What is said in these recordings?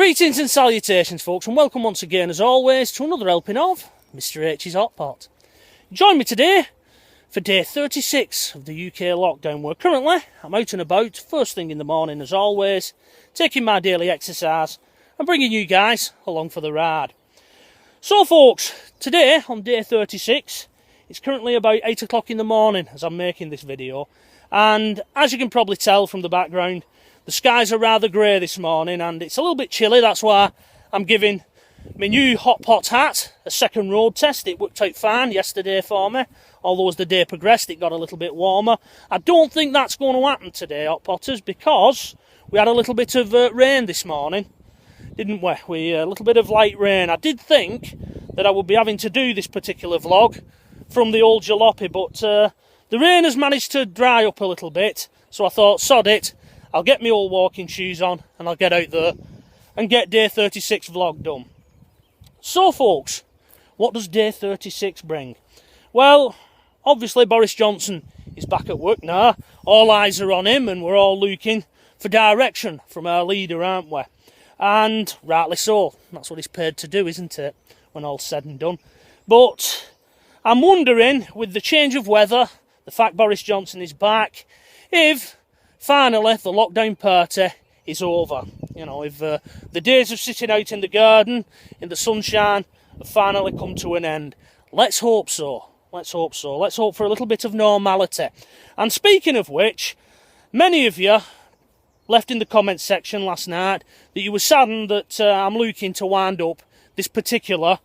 Greetings and salutations, folks, and welcome once again, as always, to another helping of Mr H's Hot Pot. Join me today for day 36 of the UK lockdown, where currently I'm out and about, first thing in the morning as always, taking my daily exercise and bringing you guys along for the ride. So folks, today on day 36, it's currently about 8 o'clock in the morning as I'm making this video, and as you can probably tell from the background, the skies are rather grey this morning and it's a little bit chilly. That's why I'm giving my new hot pot hat a second road test. It worked out fine yesterday for me, although as the day progressed it got a little bit warmer. I don't think that's going to happen today, hot potters, because we had a little bit of rain this morning, didn't we? A little bit of light rain. I did think that I would be having to do this particular vlog from the old jalopy, but the rain has managed to dry up a little bit, so I thought, sod it, I'll get my old walking shoes on and I'll get out there and get day 36 vlog done. So folks, what does day 36 bring? Well, obviously Boris Johnson is back at work now. All eyes are on him and we're all looking for direction from our leader, aren't we? And rightly so. That's what he's paid to do, isn't it? When all's said and done. But I'm wondering, with the change of weather, the fact Boris Johnson is back, if finally the lockdown party is over. You know, if the days of sitting out in the garden, in the sunshine, have finally come to an end. Let's hope so. Let's hope so. Let's hope for a little bit of normality. And speaking of which, many of you left in the comments section last night that you were saddened that I'm looking to wind up this particular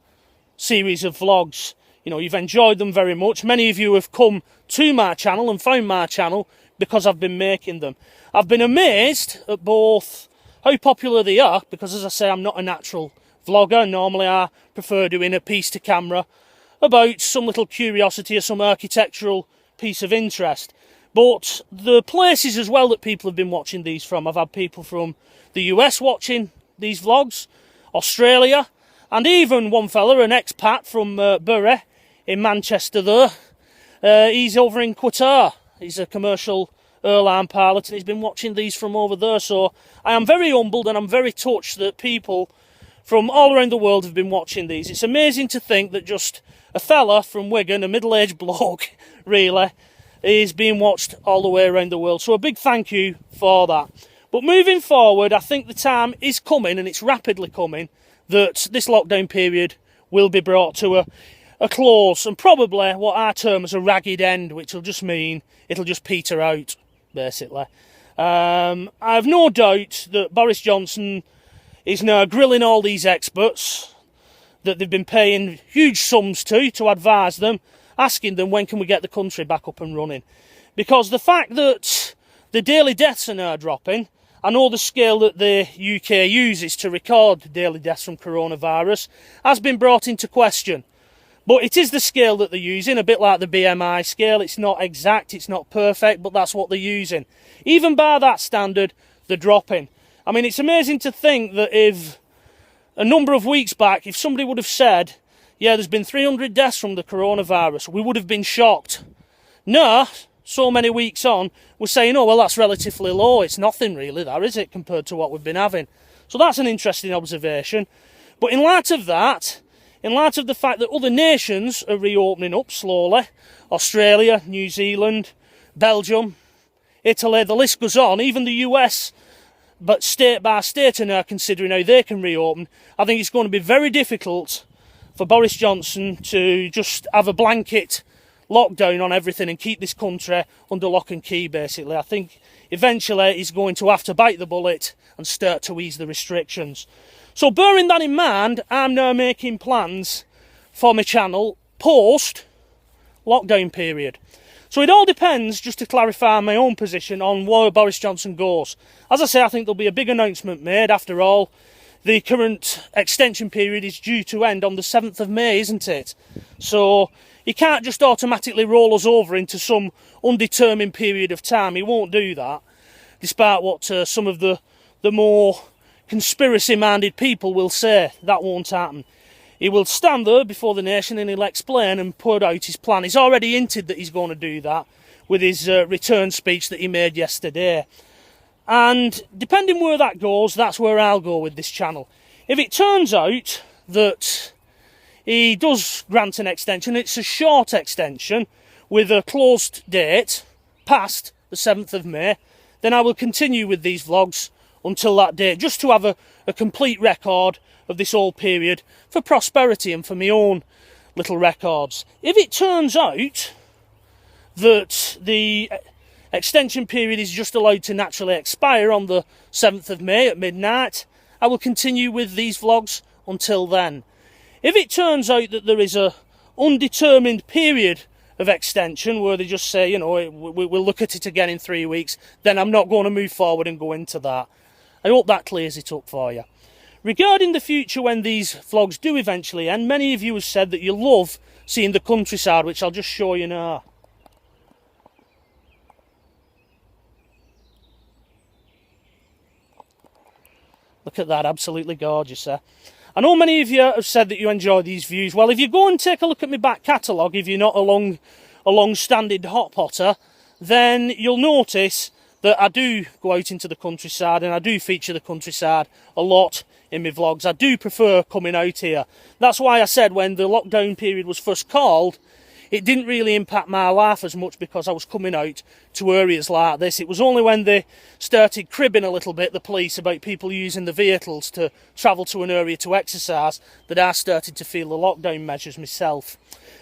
series of vlogs. You know, you've enjoyed them very much. Many of you have come to my channel and found my channel because I've been making them. I've been amazed at both how popular they are, because as I say, I'm not a natural vlogger. Normally I prefer doing a piece to camera about some little curiosity or some architectural piece of interest. But the places as well that people have been watching these from, I've had people from the US watching these vlogs, Australia, and even one fella, an expat from Bury in Manchester there. He's over in Qatar. He's a commercial airline pilot and he's been watching these from over there. So I am very humbled and I'm very touched that people from all around the world have been watching these. It's amazing to think that just a fella from Wigan, a middle-aged bloke, really, is being watched all the way around the world. So a big thank you for that. But moving forward, I think the time is coming, and it's rapidly coming, that this lockdown period will be brought to a close, and probably what I term as a ragged end, which will just mean it'll just peter out, basically. I have no doubt that Boris Johnson is now grilling all these experts that they've been paying huge sums to advise them, asking them when can we get the country back up and running. Because the fact that the daily deaths are now dropping, I know the scale that the UK uses to record daily deaths from coronavirus has been brought into question. But it is the scale that they're using, a bit like the BMI scale. It's not exact, it's not perfect, but that's what they're using. Even by that standard, they're dropping. I mean, it's amazing to think that if a number of weeks back, if somebody would have said, yeah, there's been 300 deaths from the coronavirus, we would have been shocked. No, so many weeks on, we're saying, oh, well, that's relatively low. It's nothing really, that, is it, compared to what we've been having? So that's an interesting observation. But in light of that, in light of the fact that other nations are reopening up slowly, Australia, New Zealand, Belgium, Italy, the list goes on, even the US, but state by state are now considering how they can reopen. I think it's going to be very difficult for Boris Johnson to just have a blanket lockdown on everything and keep this country under lock and key, basically. I think eventually he's going to have to bite the bullet and start to ease the restrictions. So bearing that in mind, I'm now making plans for my channel post-lockdown period. So it all depends, just to clarify my own position, on where Boris Johnson goes. As I say, I think there'll be a big announcement made. After all, the current extension period is due to end on the 7th of May, isn't it? So he can't just automatically roll us over into some undetermined period of time. He won't do that, despite what some of the more conspiracy-minded people will say. That won't happen. He will stand there before the nation and he'll explain and put out his plan. He's already hinted that he's going to do that with his return speech that he made yesterday. And depending where that goes, that's where I'll go with this channel. If it turns out that he does grant an extension, it's a short extension with a closed date past the 7th of May, then I will continue with these vlogs until that date, just to have a complete record of this whole period for prosperity and for my own little records. If it turns out that the extension period is just allowed to naturally expire on the 7th of May at midnight, I will continue with these vlogs until then. If it turns out that there is a undetermined period of extension where they just say, you know, we'll look at it again in 3 weeks, then I'm not going to move forward and go into that. I hope that clears it up for you. Regarding the future when these vlogs do eventually end, many of you have said that you love seeing the countryside, which I'll just show you now. Look at that, absolutely gorgeous there. I know many of you have said that you enjoy these views. Well, if you go and take a look at my back catalogue, if you're not a long-standing hot potter, then you'll notice that I do go out into the countryside and I do feature the countryside a lot in my vlogs. I do prefer coming out here. That's why I said when the lockdown period was first called, it didn't really impact my life as much because I was coming out to areas like this. It was only when they started cribbing a little bit, the police, about people using the vehicles to travel to an area to exercise, that I started to feel the lockdown measures myself.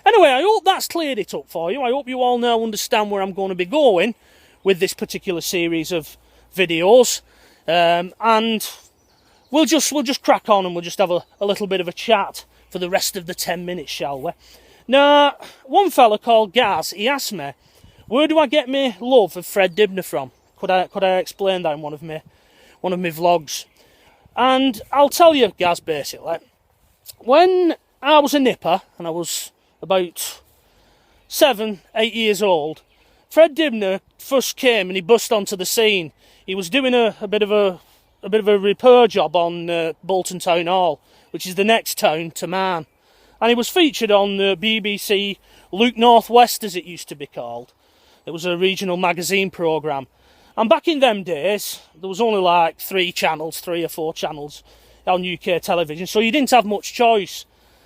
Anyway, I hope that's cleared it up for you. I hope you all now understand where I'm going to be going with this particular series of videos. And we'll just crack on and we'll just have a little bit of a chat for the rest of the 10 minutes, shall we? Now, one fella called Gaz, he asked me, where do I get my love of Fred Dibnah from? Could I explain that in one of my vlogs? And I'll tell you, Gaz, basically, when I was a nipper and I was about 7, 8 years old, Fred Dibnah first came and he burst onto the scene. He was doing a bit of a repair job on Bolton Town Hall, which is the next town to mine. And he was featured on the BBC Look Northwest, as it used to be called. It was a regional magazine programme. And back in them days, there was only like 3 or 4 channels on UK television, so you didn't have much choice.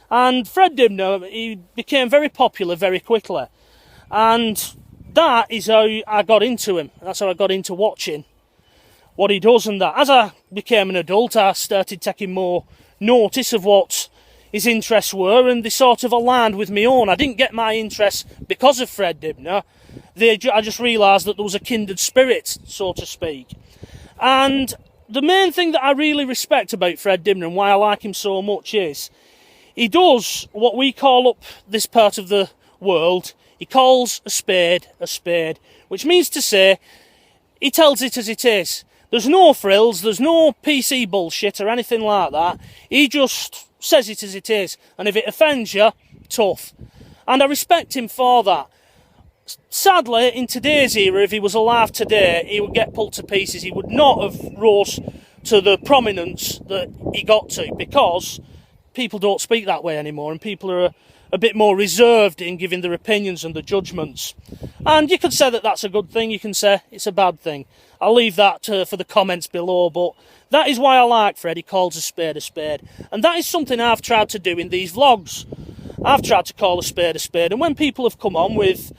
And Fred Dibnah, he became very popular very quickly. And that is how I got into him. That's how I got into watching what he does and that. As I became an adult, I started taking more notice of what his interests were, and they sort of aligned with my own. I didn't get my interests because of Fred Dibnah. I just realised that there was a kindred spirit, so to speak. And the main thing that I really respect about Fred Dibnah and why I like him so much is he does what we call up this part of the world, he calls a spade, which means to say he tells it as it is. There's no frills, there's no PC bullshit or anything like that. He just says it as it is, and if it offends you, tough. And I respect him for that. Sadly, in today's era, if he was alive today, he would get pulled to pieces. He would not have rose to the prominence that he got to, because people don't speak that way anymore, and people are a bit more reserved in giving their opinions and their judgments. And you could say that that's a good thing, you can say it's a bad thing. I'll leave that for the comments below, but that is why I like Fred. He calls a spade, and that is something I've tried to do in these vlogs. I've tried to call a spade, and when people have come on with,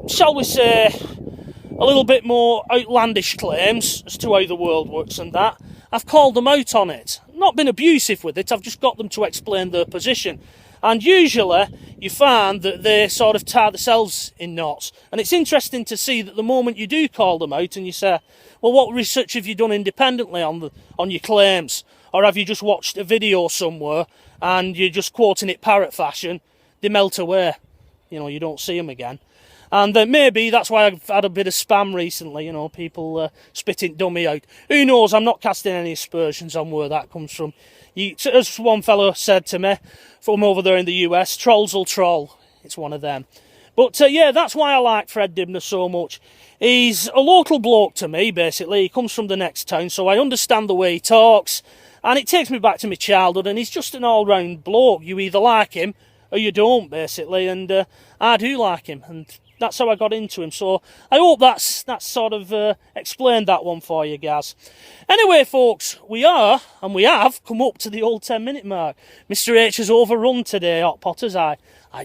shall we say, a little bit more outlandish claims as to how the world works and that, I've called them out on it. Not been abusive with it, I've just got them to explain their position. And usually you find that they sort of tie themselves in knots. And it's interesting to see that the moment you do call them out and you say, well, what research have you done independently on your claims? Or have you just watched a video somewhere and you're just quoting it parrot fashion? They melt away. You know, you don't see them again. And maybe that's why I've had a bit of spam recently, you know, people spitting dummy out. Who knows, I'm not casting any aspersions on where that comes from. As one fellow said to me from over there in the US, trolls will troll. It's one of them. But yeah, that's why I like Fred Dibnah so much. He's a local bloke to me, basically. He comes from the next town, so I understand the way he talks. And it takes me back to my childhood, and he's just an all-round bloke. You either like him or you don't, basically. And I do like him. And that's how I got into him. So I hope that's sort of explained that one for you guys. Anyway, folks, we have come up to the old 10-minute mark. Mr. H has overrun today, Hot Potters. I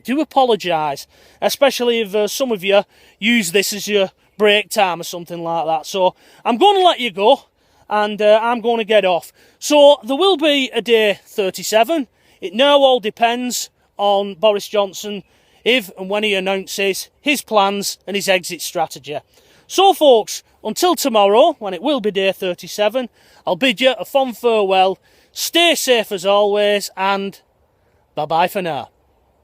do apologise, especially if some of you use this as your break time or something like that. So I'm going to let you go, and I'm going to get off. So there will be a day 37. It now all depends on Boris Johnson if and when he announces his plans and his exit strategy. So folks, until tomorrow, when it will be day 37, I'll bid you a fond farewell. Stay safe as always, and bye-bye for now.